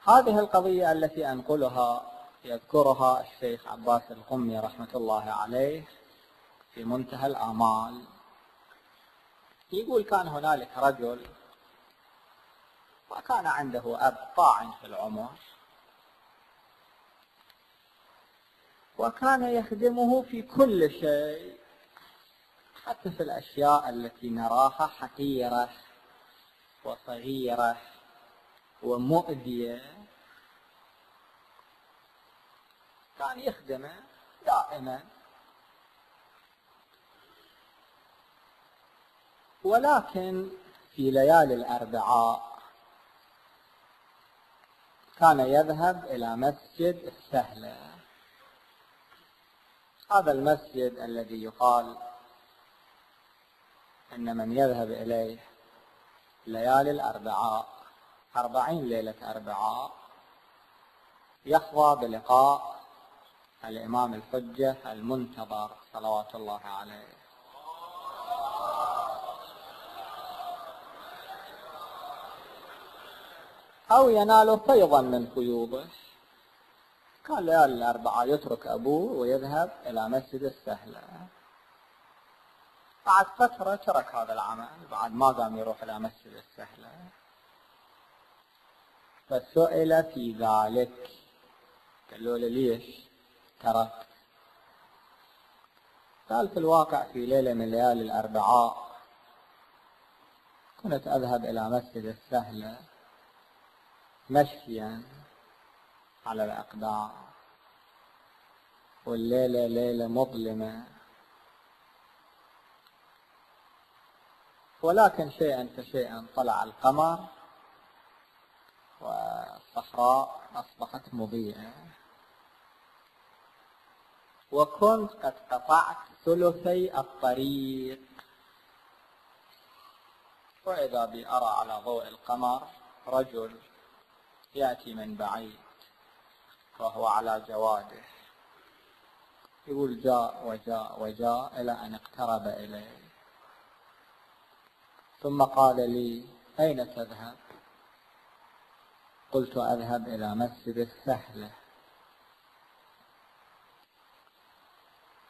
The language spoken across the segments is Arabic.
هذه القضية التي أنقلها يذكرها الشيخ عباس القمي رحمة الله عليه في منتهى الآمال. يقول كان هنالك رجل وكان عنده أب طاعن في العمر، وكان يخدمه في كل شيء، حتى في الأشياء التي نراها حقيرة وصغيرة ومؤذية كان يخدمه دائما. ولكن في ليالي الأربعاء كان يذهب إلى مسجد السهلة. هذا المسجد الذي يقال إن من يذهب إليه ليالي الأربعاء 40 ليلة أربعاء يحظى بلقاء الإمام الحجة المنتظر صلوات الله عليه. أو ينال فيضا من فيوضه. كان ليالي الأربعاء يترك أبوه ويذهب إلى مسجد السهلة. بعد فترة ترك هذا العمل، بعد ما قام يروح إلى مسجد السهلة، فسئل في ذلك، قالوا له ليش تركت؟ قال في الواقع في ليلة من ليالي الأربعاء كنت أذهب إلى مسجد السهلة مشيا على الأقدام، والليلة ليلة مظلمة، ولكن شيئا فشيئا طلع القمر والصحراء أصبحت مضيئة، وكنت قد قطعت ثلثي الطريق، وإذا بي أرى على ضوء القمر رجل يأتي من بعيد وهو على جواده، يقول جاء وجاء وجاء إلى أن اقترب إليه، ثم قال لي أين تذهب؟ قلت أذهب إلى مسجد السهلة.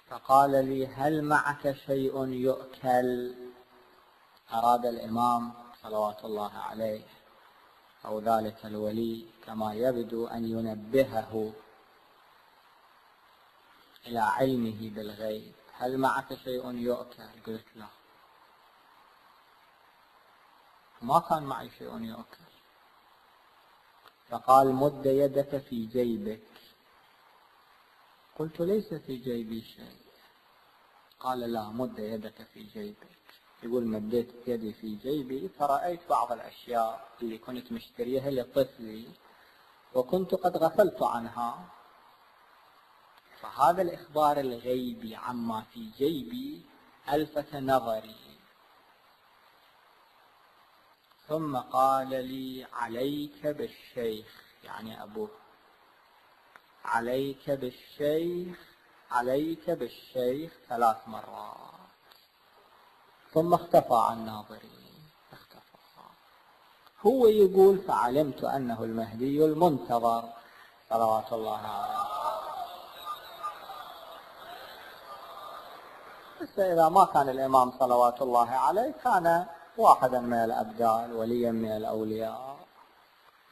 فقال لي هل معك شيء يؤكل؟ أراد الإمام صلوات الله عليه أو ذلك الولي كما يبدو أن ينبهه إلى علمه بالغيب، هل معك شيء يؤكل؟ قلت لا، ما كان معي شيء يؤكل. فقال مد يدك في جيبك. قلت ليس في جيبي شيء. قال لا، مد يدك في جيبك. يقول مديت يدي في جيبي فرأيت بعض الأشياء اللي كنت مشتريها لطفلي وكنت قد غفلت عنها، فهذا الإخبار الغيبي عما في جيبي ألفت نظري. ثم قال لي عليك بالشيخ، يعني أبوه، عليك بالشيخ، عليك بالشيخ 3 مرات، ثم اختفى عن ناظري. اختفى. هو يقول فعلمت أنه المهدي المنتظر صلوات الله عليه. بس إذا ما كان الإمام صلوات الله عليه كان واحدا من الأبدال، وليا من الأولياء.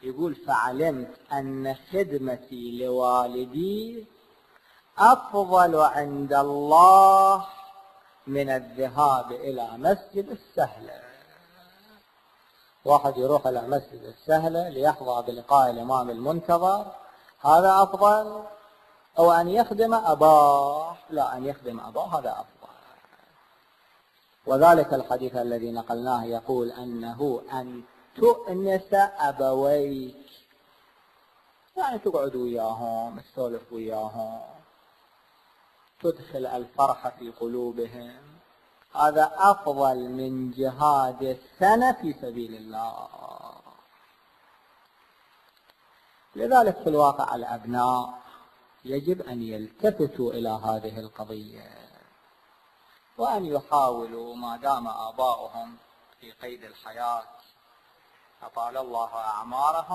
يقول فعلمت أن خدمتي لوالدي أفضل عند الله من الذهاب إلى مسجد السهلة. واحد يروح إلى مسجد السهلة ليحظى بلقاء الإمام المنتظر، هذا أفضل، أو أن يخدم أباه؟ لا، أن يخدم أباه هذا أفضل. وذلك الحديث الذي نقلناه يقول أنه أن تؤنس أبويك، يعني تقعد وياهم، تسولف وياهم، تدخل الفرح في قلوبهم، هذا أفضل من جهاد السنة في سبيل الله. لذلك في الواقع الأبناء يجب أن يلتفتوا إلى هذه القضية، وأن يحاولوا ما دام آباؤهم في قيد الحياة أطال الله أعمارهم